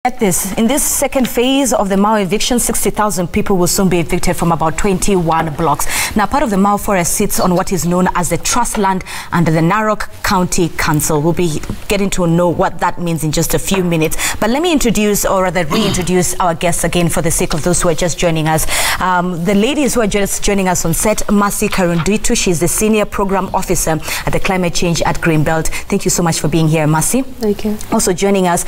At this, in this second phase of the Mau eviction, 60,000 people will soon be evicted from about 21 blocks. Now, part of the Mau forest sits on what is known as the Trustland under the Narok County Council. We'll be getting to know what that means in just a few minutes. But let me introduce, or rather reintroduce our guests again for the sake of those who are just joining us. The ladies who are just joining us on set, Mercy Karunditu. She's the Senior Program Officer at the Climate Change at Greenbelt. Thank you so much for being here, Mercy. Thank you. Also joining us,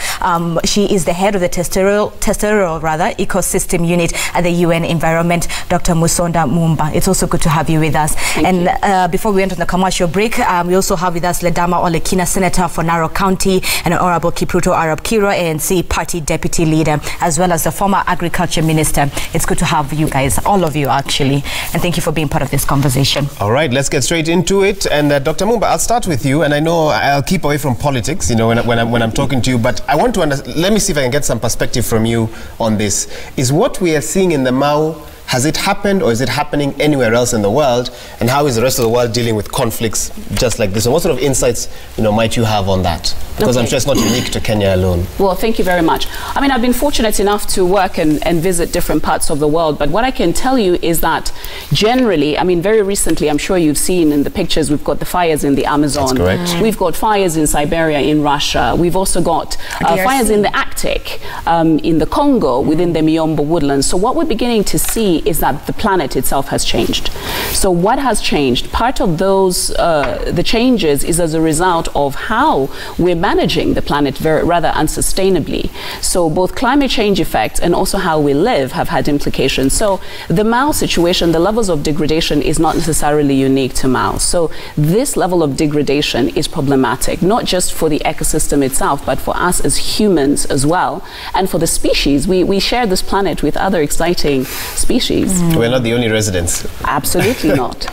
she is the head of the Terrestrial Ecosystem Unit at the UN Environment, Dr. Musonda Mumba. It's also good to have you with us. Before we enter the commercial break, we also have with us Ledama Olekina, Senator for Narok County, and Honorable Kipruto Arab Kiro, ANC Party Deputy Leader, as well as the former Agriculture Minister. It's good to have you guys, all of you actually, and thank you for being part of this conversation. All right, let's get straight into it. And Dr. Mumba, I'll start with you, and I know I'll keep away from politics, you know, when I'm talking to you, but I want to understand. Let me see if I can get some perspective from you on this. Is what we are seeing in the Mau, has it happened or is it happening anywhere else in the world? And how is the rest of the world dealing with conflicts just like this? And what sort of insights, you know, might you have on that? Because I'm sure it's not unique to Kenya alone. Well, thank you very much. I mean, I've been fortunate enough to work and visit different parts of the world. But what I can tell you is that generally, I mean, very recently, I'm sure you've seen in the pictures, we've got the fires in the Amazon. That's correct. We've got fires in Siberia, in Russia. We've also got fires in the Arctic, in the Congo, within the Miombo woodlands. So what we're beginning to see is that the planet itself has changed. So what has changed? Part of those, the changes is as a result of how we're managing the planet rather unsustainably. So both climate change effects and also how we live have had implications. So the Mau situation, the levels of degradation is not necessarily unique to Mau. So this level of degradation is problematic, not just for the ecosystem itself, but for us as humans as well. And for the species, we share this planet with other exciting species. We're not the only residents. Absolutely not.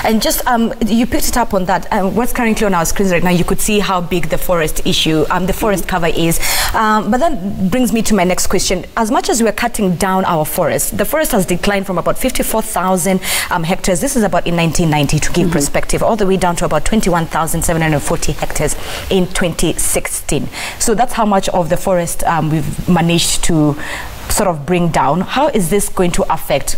And just, you picked it up on that. What's currently on our screens right now, you could see how big the forest issue, the forest cover is. But that brings me to my next question. As much as we're cutting down our forest, the forest has declined from about 54,000 hectares. This is about in 1990, to give perspective, all the way down to about 21,740 hectares in 2016. So that's how much of the forest we've managed to sort of bring down. How is this going to affect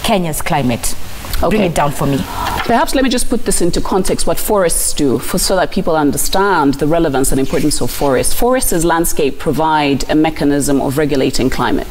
Kenya's climate? Bring it down for me. Perhaps let me just put this into context, what forests do, so that people understand the relevance and importance of forests. Forests as landscape provide a mechanism of regulating climate.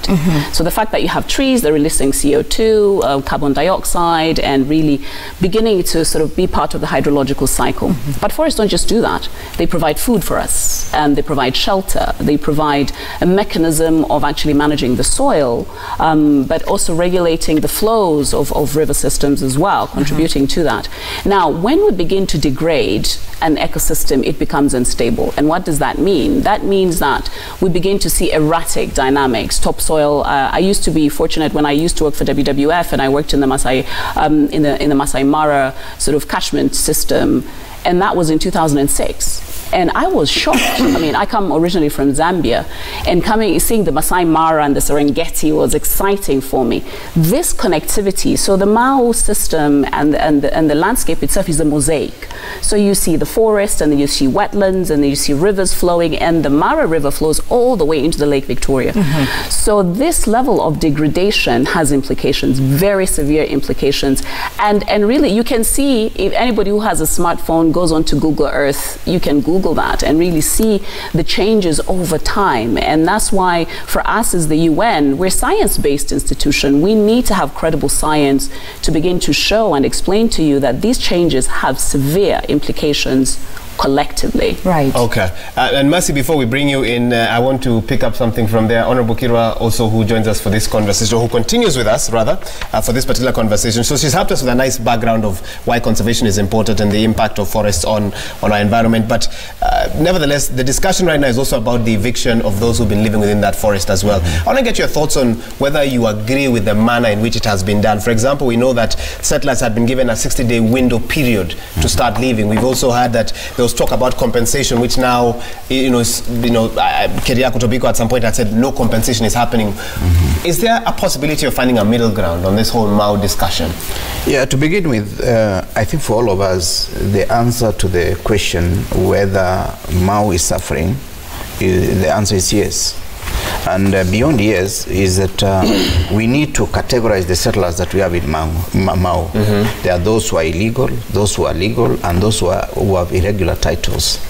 So the fact that you have trees, they're releasing CO2, carbon dioxide, and really beginning to sort of be part of the hydrological cycle. But forests don't just do that. They provide food for us, and they provide shelter. They provide a mechanism of actually managing the soil, but also regulating the flows of river systems as well, contributing to that. Now, when we begin to degrade an ecosystem, it becomes unstable. And what does that mean? That means that we begin to see erratic dynamics. Topsoil. I used to be fortunate when I used to work for WWF, and I worked in the Masai in the Masai Mara sort of catchment system, and that was in 2006. And I was shocked. I mean, I come originally from Zambia, and seeing the Masai Mara and the Serengeti was exciting for me. This connectivity, so the Mau system and the landscape itself is a mosaic. So you see the forest, and then you see wetlands, and then you see rivers flowing, and the Mara River flows all the way into the Lake Victoria. So this level of degradation has implications, very severe implications. And really, you can see, if anybody who has a smartphone goes onto Google Earth, you can Google that and really see the changes over time. And that's why for us as the UN, we're a science-based institution. We need to have credible science to begin to show and explain to you that these changes have severe implications collectively. Right. Okay. And Mercy, before we bring you in, I want to pick up something from there. Honorable Kira also, who joins us for this conversation, who continues with us, rather, for this particular conversation. So she's helped us with a nice background of why conservation is important and the impact of forests on our environment. But nevertheless, the discussion right now is also about the eviction of those who've been living within that forest as well. I want to get your thoughts on whether you agree with the manner in which it has been done. For example, we know that settlers had been given a 60-day window period to start leaving. We've also heard that there was talk about compensation, which now, Keriako Tobiko at some point had said no compensation is happening. Is there a possibility of finding a middle ground on this whole Mau discussion? Yeah, to begin with, I think for all of us, the answer to the question whether Mau is suffering The answer is yes. And beyond yes is that we need to categorize the settlers that we have in Mau. There are those who are illegal, those who are legal, and those who have irregular titles.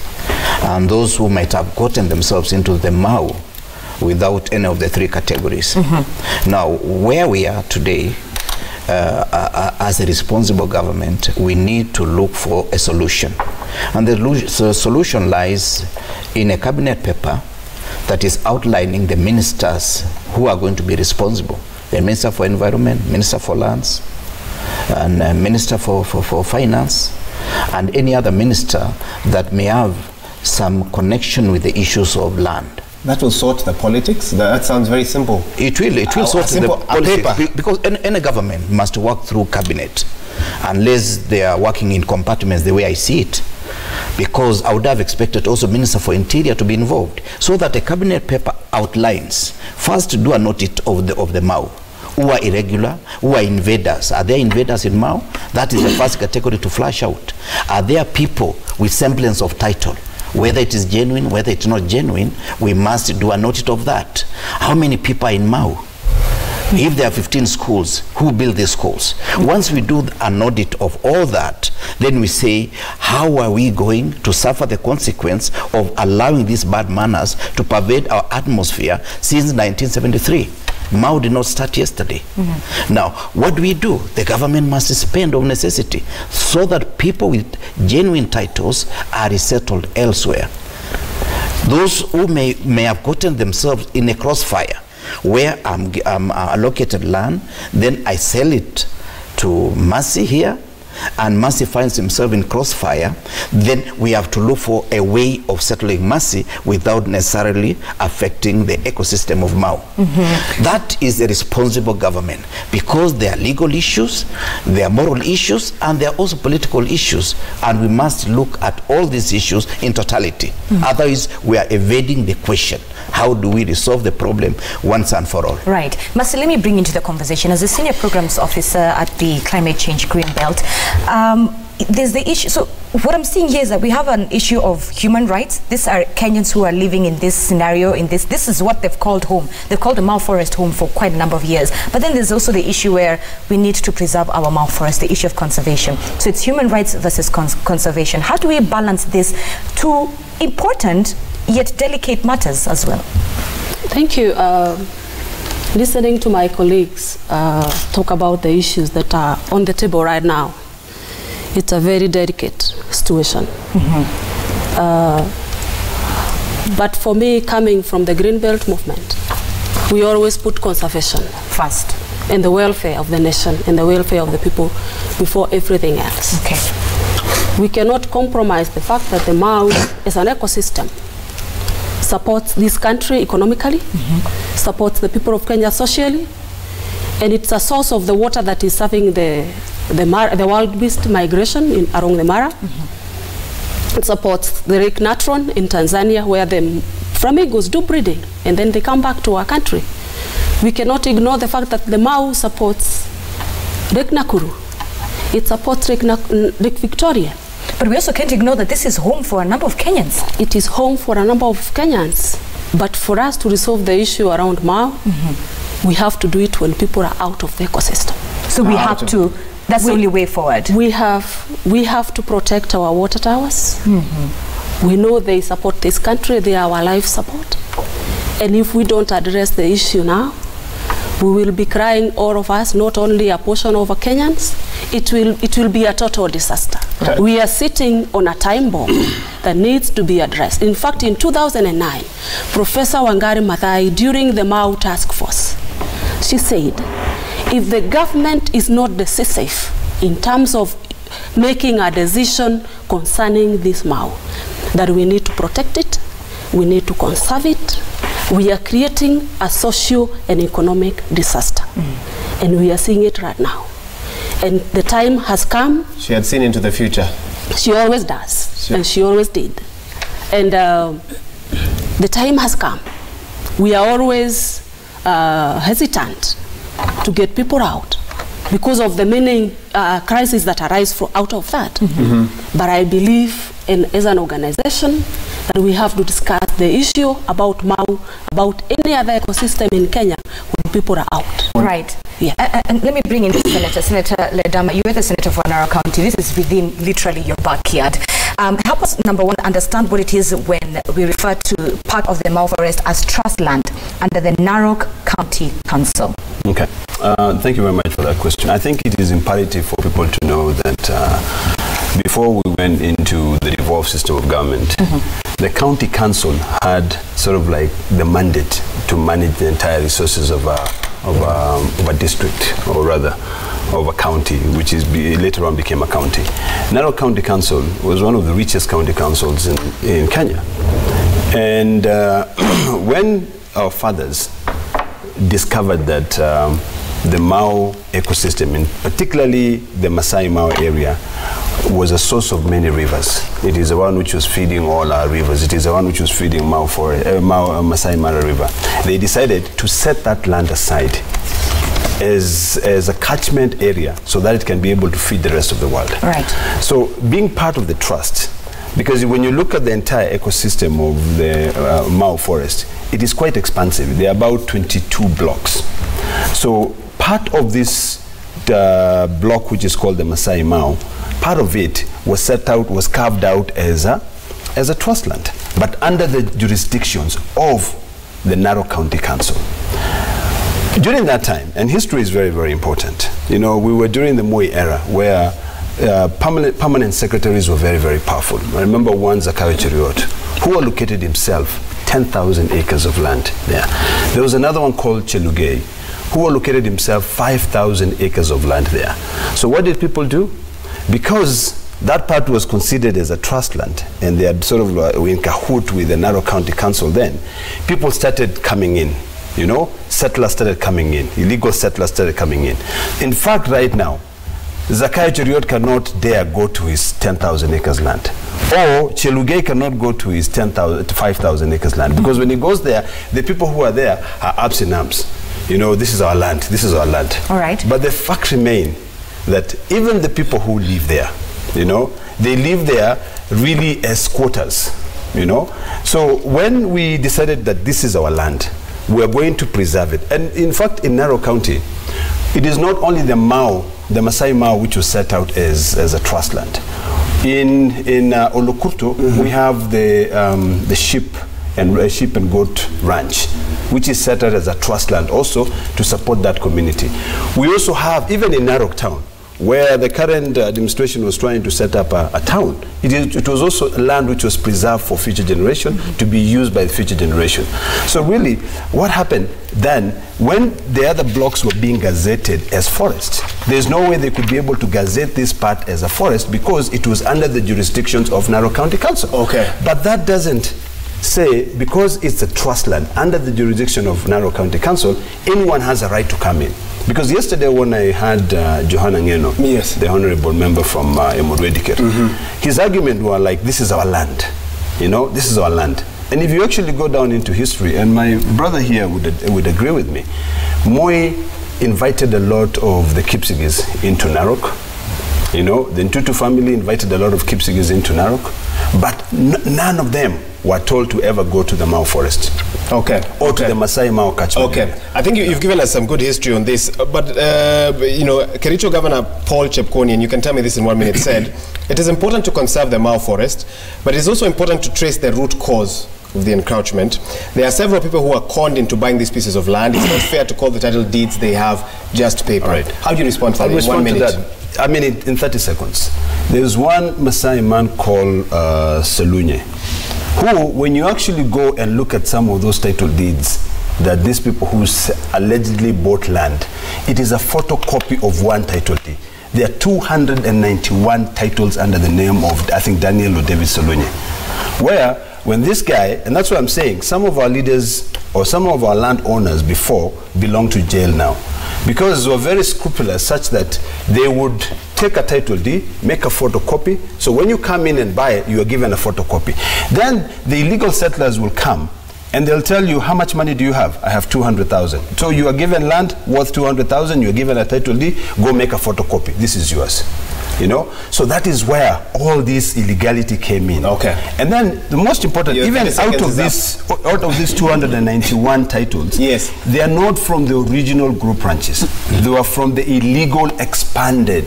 And those who might have gotten themselves into the Mau without any of the three categories. Now, where we are today, as a responsible government, we need to look for a solution. And the solution lies in a cabinet paper that is outlining the ministers who are going to be responsible. The Minister for Environment, Minister for Lands, and Minister for Finance, and any other minister that may have some connection with the issues of land. That will sort the politics? That sounds very simple. It will sort the politics, because any government must work through cabinet, unless they are working in compartments the way I see it. Because I would have expected also Minister for Interior to be involved, so that a cabinet paper outlines, first do an audit of the Mau, who are irregular, who are invaders. Are there invaders in Mau? That is the first category to flash out. Are there people with semblance of title? Whether it is genuine, whether it's not genuine, we must do an audit of that. How many people are in Mau? If there are 15 schools, who build these schools? Once we do an audit of all that, then we say, how are we going to suffer the consequence of allowing these bad manners to pervade our atmosphere since 1973? Mau did not start yesterday. Now, what do we do? The government must spend of necessity so that people with genuine titles are resettled elsewhere. Those who may have gotten themselves in a crossfire, where I'm allocated land, then I sell it to Mercy here, and Mercy finds himself in crossfire, then we have to look for a way of settling Mercy without necessarily affecting the ecosystem of Mau. That is a responsible government, because there are legal issues, there are moral issues, and there are also political issues, and we must look at all these issues in totality. Otherwise, we are evading the question. How do we resolve the problem once and for all? Right. Mercy, let me bring into the conversation. As a senior programs officer at the Climate Change Green Belt, there's the issue. So what I'm seeing here is that we have an issue of human rights. These are Kenyans who are living in this scenario, this is what they've called home. They've called the Mau Forest home for quite a number of years. But then there's also the issue where we need to preserve our Mau Forest, the issue of conservation. So it's human rights versus conservation. How do we balance these two important yet delicate matters as well? Thank you. Listening to my colleagues talk about the issues that are on the table right now, it's a very delicate situation. But for me, coming from the Green Belt movement, we always put conservation first, and the welfare of the nation and the welfare of the people before everything else. Okay. We cannot compromise the fact that the Mau is an ecosystem, supports this country economically, supports the people of Kenya socially, and it's a source of the water that is serving the wild beast migration along the Mara. It supports the lake Natron in Tanzania, where the flamingos do breeding, and then they come back to our country. We cannot ignore the fact that the Mau supports Lake Nakuru. It supports Lake Victoria. But we also can't ignore that this is home for a number of Kenyans. It is home for a number of Kenyans. But for us to resolve the issue around Mau, we have to do it when people are out of the ecosystem. So we have to, that's the only way forward. We have to protect our water towers. We know they support this country, they are our life support. And if we don't address the issue now, we will be crying, all of us, not only a portion of Kenyans, it will be a total disaster. Okay. We are sitting on a time bomb that needs to be addressed. In fact, in 2009, Professor Wangari Maathai, during the Mau task force, she said, if the government is not decisive in terms of making a decision concerning this Mau, that we need to protect it, we need to conserve it, we are creating a social and economic disaster. And we are seeing it right now. And the time has come. She had seen into the future. She always does, and she always did. And the time has come. We are always hesitant to get people out because of the many crises that arise out of that. But I believe, as an organization, that we have to discuss the issue about Mau, about any other ecosystem in Kenya when people are out. Right. Yeah. And let me bring in the Senator. Senator Ledama, you are the Senator for Narok County. This is within literally your backyard. Help us, number one, understand what it is when we refer to part of the Mau Forest as Trustland under the Narok County Council. Okay. Thank you very much for that question. I think it is imperative for people to know that before we went into the devolved system of government, the county council had sort of like the mandate to manage the entire resources of a district, or rather of a county, which is later on became a county. Narok County Council was one of the richest county councils in Kenya. And when our fathers discovered that the Mau ecosystem, and particularly the Masai Mau area, was a source of many rivers. It is the one which was feeding all our rivers. It is the one which was feeding Masai Mara River. They decided to set that land aside as a catchment area so that it can be able to feed the rest of the world. Right. So being part of the trust, because when you look at the entire ecosystem of the Mau forest, it is quite expansive. There are about 22 blocks. So part of this block, which is called the Masai Mau, part of it was was carved out as a trust land, but under the jurisdictions of the Narok County Council. During that time, and history is very, very important, you know, we were during the Moi era where permanent secretaries were very, very powerful. I remember one, Zakayo Cheriot, who allocated himself 10,000 acres of land there. There was another one called Chelugei, who allocated himself 5,000 acres of land there. So what did people do? Because that part was considered as a trust land, and they had sort of in cahoot with the Narok County Council then, people started coming in. You know, settlers started coming in. Illegal settlers started coming in. In fact, right now, Zakayo Cheriot cannot dare go to his 10,000 acres land. Or Chelugei cannot go to his 5,000 acres land. Because when he goes there, the people who are there are ups in arms. You know, this is our land, this is our land. All right. But the fact remains that even the people who live there, you know, they live there really as squatters, you know. So when we decided that this is our land, we are going to preserve it. And in fact, in Narok County, it is not only the Mau, the Masai Mau, which was set out as a trust land. In Olokurto, we have the sheep and goat ranch, which is set out as a trust land also to support that community. We also have, even in Narok town, where the current administration was trying to set up a town, it was also land which was preserved for future generation, to be used by the future generation. So really, what happened then, when the other blocks were being gazetted as forest, there's no way they could be able to gazette this part as a forest because it was under the jurisdictions of Narok County Council. Okay. But that doesn't say, because it's a trust land under the jurisdiction of Narok County Council, anyone has a right to come in. Because yesterday when I had Johanna Ngeno, yes, the honorable member from Emurwediker, his argument was like, this is our land, you know, this is our land. And if you actually go down into history, and my brother here would agree with me, Moi invited a lot of the Kipsigis into Narok. You know, the Ntutu family invited a lot of Kipsigis into Narok, but none of them were told to ever go to the Mau forest. Okay. Or to the Masai Mau catchment. Okay. I think you've given us some good history on this, but you know, Kericho Governor Paul Chepkoni, and you can tell me this in 1 minute, said, it is important to conserve the Mau forest, but it is also important to trace the root cause of the encroachment. There are several people who are conned into buying these pieces of land. It's not fair to call the title deeds they have just paper. Right. How do you respond to that in 1 minute? I mean, in 30 seconds. There's one Maasai man called Selunye, who, when you actually go and look at some of those title deeds that these people who allegedly bought land, it is a photocopy of one title deed. There are 291 titles under the name of, I think, Daniel or David Selunye. Where, when this guy, and that's what I'm saying, some of our leaders or some of our landowners before belong to jail now. Because they were very scrupulous, such that they would take a title deed, make a photocopy, so when you come in and buy it, you are given a photocopy. Then the illegal settlers will come and they'll tell you, how much money do you have? I have 200,000. So you are given land worth 200,000, you are given a title deed, go make a photocopy. This is yours. you know. So that is where all this illegality came in. Okay. And then the most important, even out of these 291 titles, yes, they are not from the original group ranches. They were from the illegal expanded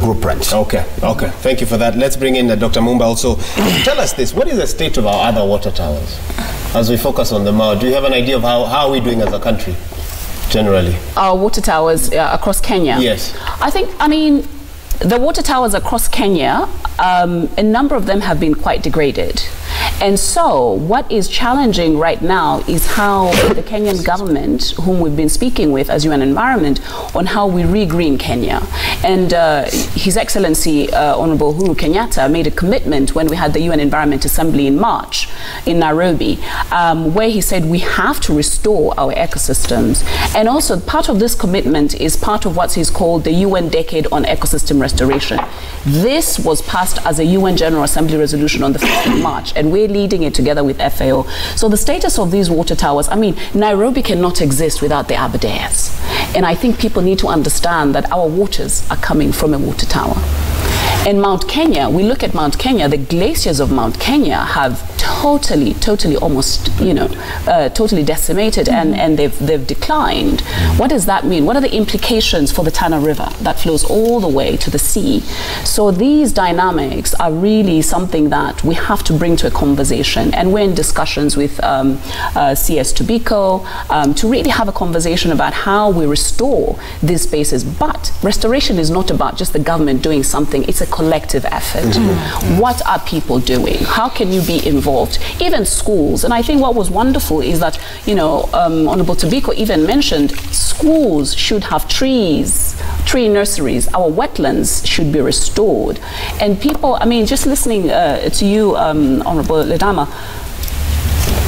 group ranch. Okay, okay. Thank you for that. Let's bring in Dr. Mumba also. Tell us this, what is the state of our other water towers? As we focus on the Mao, do you have an idea of how are we doing as a country, generally? Our water towers across Kenya? Yes. I mean, the water towers across Kenya, a number of them have been quite degraded. And so what is challenging right now is how the Kenyan government, whom we've been speaking with as UN Environment, on how we re-green Kenya. And His Excellency Honorable Uhuru Kenyatta made a commitment when we had the UN Environment Assembly in March in Nairobi, where he said we have to restore our ecosystems. And also part of this commitment is part of what is called the UN Decade on Ecosystem Restoration. This was passed as a UN General Assembly resolution on the 1st of March, and we're leading it together with FAO. So the status of these water towers, I mean, Nairobi cannot exist without the Aberdares. And I think people need to understand that our waters are coming from a water tower. In Mount Kenya, we look at Mount Kenya, the glaciers of Mount Kenya have totally almost, you know, totally decimated, and they've declined. What does that mean? What are the implications for the Tana River that flows all the way to the sea? So these dynamics are really something that we have to bring to a conversation, and we're in discussions with CS Tobacco to really have a conversation about how we restore these spaces. But restoration is not about just the government doing something, it's a collective effort. What are people doing? How can you be involved? Even schools. And I think what was wonderful is that, you know, Honorable Tobacco even mentioned schools should have trees, tree nurseries. Our wetlands should be restored. And people, I mean, just listening to you, Honorable Ledama,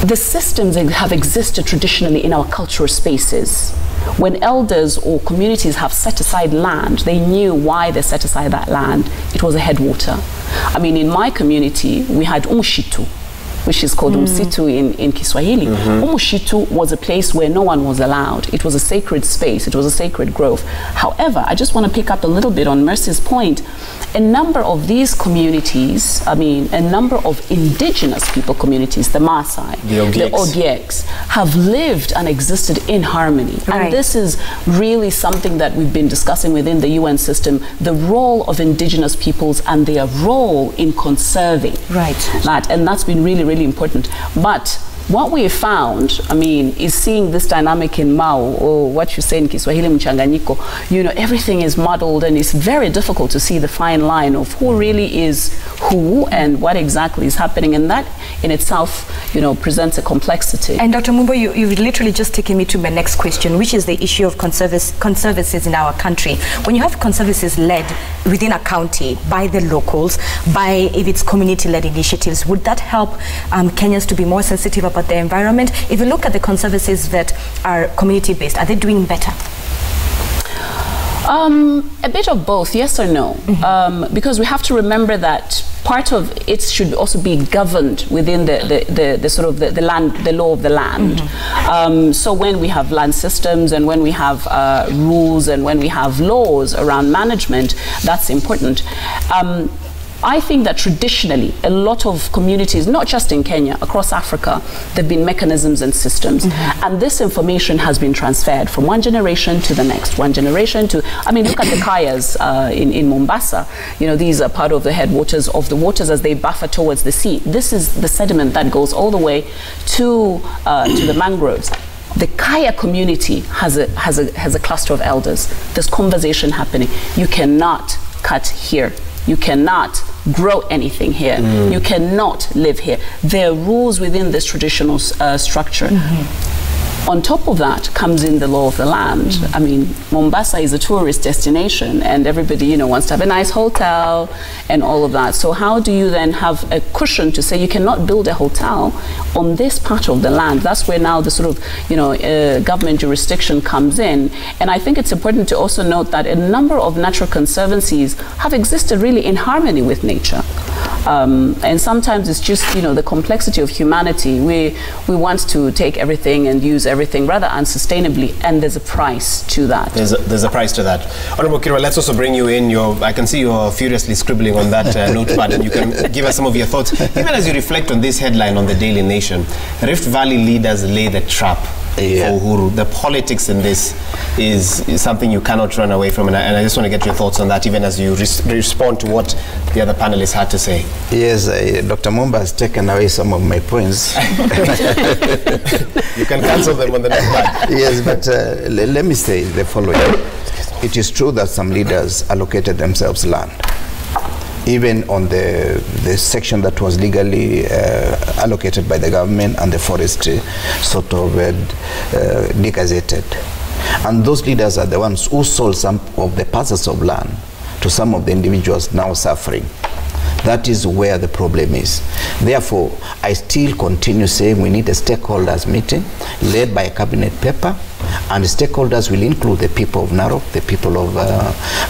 the systems that have existed traditionally in our cultural spaces. When elders or communities have set aside land, they knew why they set aside that land. It was a headwater. I mean, in my community, we had Umushitu, which is called Umsitu in Kiswahili. Umushitu was a place where no one was allowed. It was a sacred space. It was a sacred grove. However, I just want to pick up a little bit on Mercy's point. A number of these communities, I mean, a number of indigenous people communities, the Maasai, the Ogieks, have lived and existed in harmony. Right. And this is really something that we've been discussing within the UN system, the role of indigenous peoples and their role in conserving that. And that's been really, really important. But what we have found, I mean, is seeing this dynamic in Mao, or what you say in Kiswahili mchanganyiko, you know, everything is muddled, and it's very difficult to see the fine line of who really is who and what exactly is happening, and that in itself, you know, presents a complexity. And Dr. Mumba, you've literally just taken me to my next question, which is the issue of conservancies in our country. When you have conservancies led within a county by the locals, by if it's community-led initiatives, would that help Kenyans to be more sensitive about the environment? If you look at the conservancies that are community-based, are they doing better? A bit of both, yes or no. Because we have to remember that part of it should also be governed within the sort of the land, the law of the land. So when we have land systems and when we have rules and when we have laws around management, that's important. I think that traditionally, a lot of communities, not just in Kenya, across Africa, there have been mechanisms and systems. And this information has been transferred from one generation to the next, one generation to, I mean, look at the kayas in Mombasa. You know, these are part of the headwaters of the waters as they buffer towards the sea. This is the sediment that goes all the way to the mangroves. The Kaya community has a cluster of elders. There's conversation happening. You cannot cut here. You cannot grow anything here. You cannot live here. There are rules within this traditional structure. On top of that comes in the law of the land. I mean, Mombasa is a tourist destination, and everybody, you know, wants to have a nice hotel and all of that. So how do you then have a cushion to say you cannot build a hotel on this part of the land? That's where now the sort of, you know, government jurisdiction comes in. And I think it's important to also note that a number of natural conservancies have existed really in harmony with nature. And sometimes it's just, you know, the complexity of humanity. We want to take everything and use everything rather unsustainably, and there's a price to that. There's a price to that. Honorable Kirwa, let's also bring you in. I can see you're furiously scribbling on that notepad, and you can give us some of your thoughts. Even as you reflect on this headline on the Daily Nation, Rift Valley leaders lay the trap for Uhuru. The politics in this is something you cannot run away from, and I just want to get your thoughts on that, even as you respond to what the other panelists had to say. Yes, Dr. Mumba has taken away some of my points. You can cancel them on the next part. Yes, but let me say the following. It is true that some leaders allocated themselves land, even on the section that was legally allocated by the government, and the forest sort of degazetted. And those leaders are the ones who sold some of the parcels of land to some of the individuals now suffering. That is where the problem is. Therefore, I still continue saying we need a stakeholders meeting led by a cabinet paper, and the stakeholders will include the people of Narok, the people of,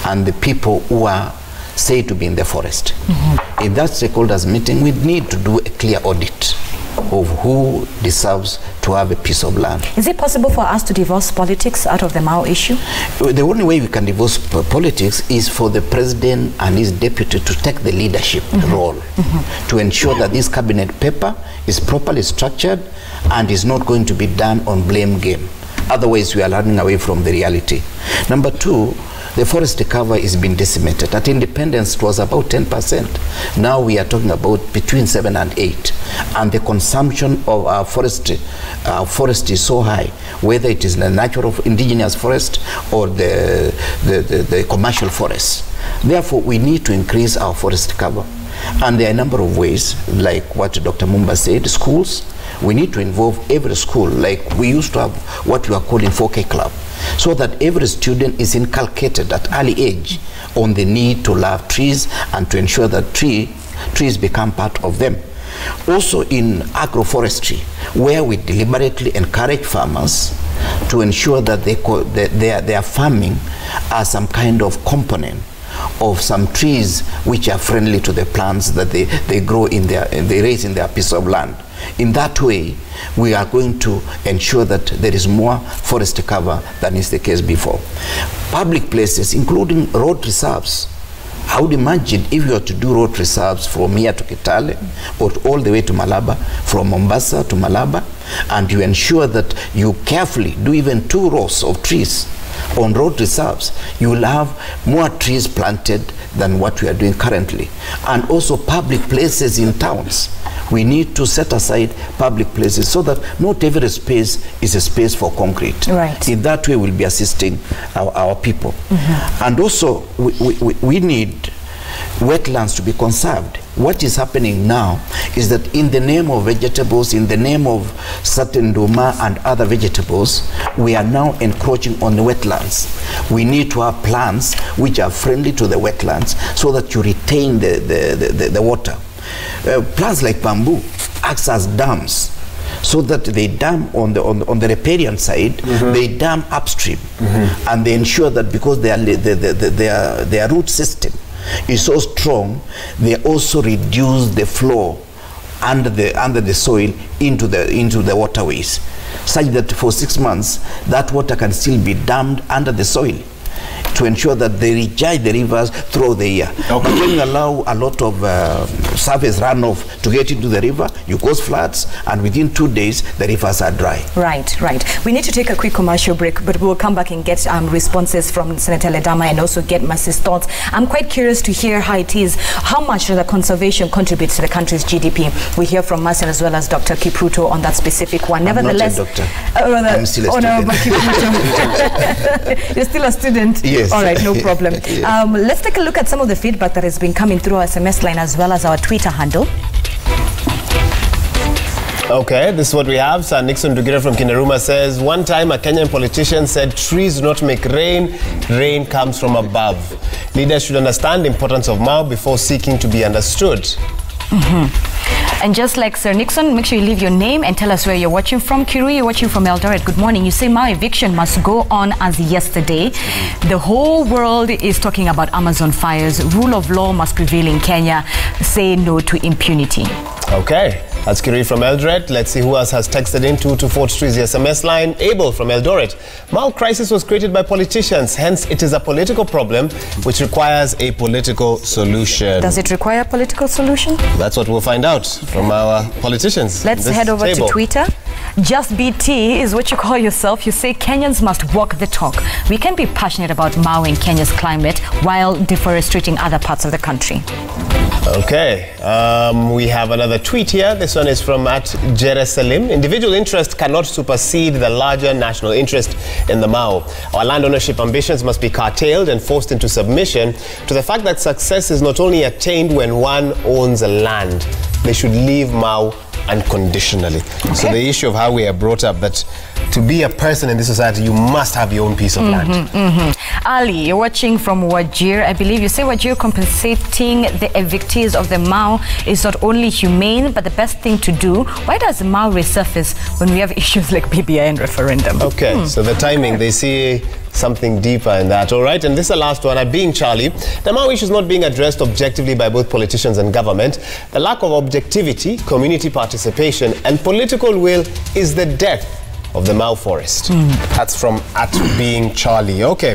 and the people who are said to be in the forest. In that stakeholders meeting, we need to do a clear audit of who deserves to have a piece of land. Is it possible for us to divorce politics out of the Mao issue? The only way we can divorce politics is for the president and his deputy to take the leadership role to ensure that this cabinet paper is properly structured and is not going to be done on blame game. Otherwise, we are running away from the reality. Number two, the forest cover is being decimated. At independence, it was about 10%. Now we are talking about between 7 and 8. And the consumption of our forest is so high, whether it is the natural indigenous forest or the commercial forest. Therefore, we need to increase our forest cover. And there are a number of ways, like what Dr. Mumba said, schools. We need to involve every school, like we used to have what we are calling 4K club, so that every student is inculcated at early age on the need to love trees and to ensure that trees become part of them. Also in agroforestry, where we deliberately encourage farmers to ensure that their farming as some kind of component of some trees which are friendly to the plants that they grow in they raise in their piece of land. In that way, we are going to ensure that there is more forest cover than is the case before. Public places, including road reserves. I would imagine if you were to do road reserves from here to Kitale or all the way to Malaba, from Mombasa to Malaba, and you ensure that you carefully do even 2 rows of trees on road reserves, you will have more trees planted than what we are doing currently. And also public places in towns. We need to set aside public places so that not every space is a space for concrete. Right. In that way, we'll be assisting our people. And also, we need wetlands to be conserved. What is happening now is that in the name of vegetables, in the name of certain duma and other vegetables, we are now encroaching on the wetlands. We need to have plants which are friendly to the wetlands so that you retain the water. Plants like bamboo acts as dams, so that they dam on the riparian side, they dam upstream, and they ensure that because their root system is so strong, they also reduce the flow under the soil into the waterways, such that for 6 months that water can still be dammed under the soil to ensure that they recharge the rivers through the year. But when you allow a lot of surface runoff to get into the river, you cause floods, and within 2 days the rivers are dry. Right. We need to take a quick commercial break, but we'll come back and get responses from Senator Ledama and also get Mercy's thoughts. I'm quite curious to hear how it is, how much the conservation contributes to the country's GDP. We hear from Mercy as well as Dr. Kipruto on that specific one. Nevertheless, I'm not a doctor. I'm still a student. You're still a student? Yes. All right, no problem. Let's take a look at some of the feedback that has been coming through our SMS line as well as our Twitter handle. Okay, this is what we have. Sir Nixon Dugira from Kinaruma says, one time a Kenyan politician said, trees do not make rain, rain comes from above. Leaders should understand the importance of Mao before seeking to be understood. And just like Sir Nixon, make sure you leave your name and tell us where you're watching from. Kiru, you're watching from Eldoret. Good morning. You say Mau eviction must go on as yesterday. The whole world is talking about Amazon fires. Rule of law must prevail in Kenya. Say no to impunity. Okay. That's Kiri from Eldoret. Let's see who else has texted in. 22423 is the SMS line. Abel from Eldoret. Mau crisis was created by politicians. Hence, it is a political problem which requires a political solution. Does it require a political solution? That's what we'll find out from our politicians. Let's head over to Twitter. Just BT is what you call yourself. You say Kenyans must walk the talk. We can be passionate about Mau and Kenya's climate while deforesting other parts of the country. Okay, we have another tweet here. This one is from @Jerusalem. Individual interest cannot supersede the larger national interest in the Mau. Our land ownership ambitions must be curtailed and forced into submission to the fact that success is not only attained when one owns a land. They should leave Mau unconditionally. Okay. So the issue of how we are brought up, that to be a person in this society, you must have your own piece of land. Ali, you're watching from Wajir. I believe you say Wajir compensating the evictees of the Mau is not only humane, but the best thing to do. Why does Mau resurface when we have issues like BBI and referendum? Okay, so the timing, they see something deeper in that. All right, and this is the last one. I'm being Charlie. The Mau issue is not being addressed objectively by both politicians and government. The lack of objectivity, community participation, and political will is the death of the Mau forest. That's from @being Charlie. Okay.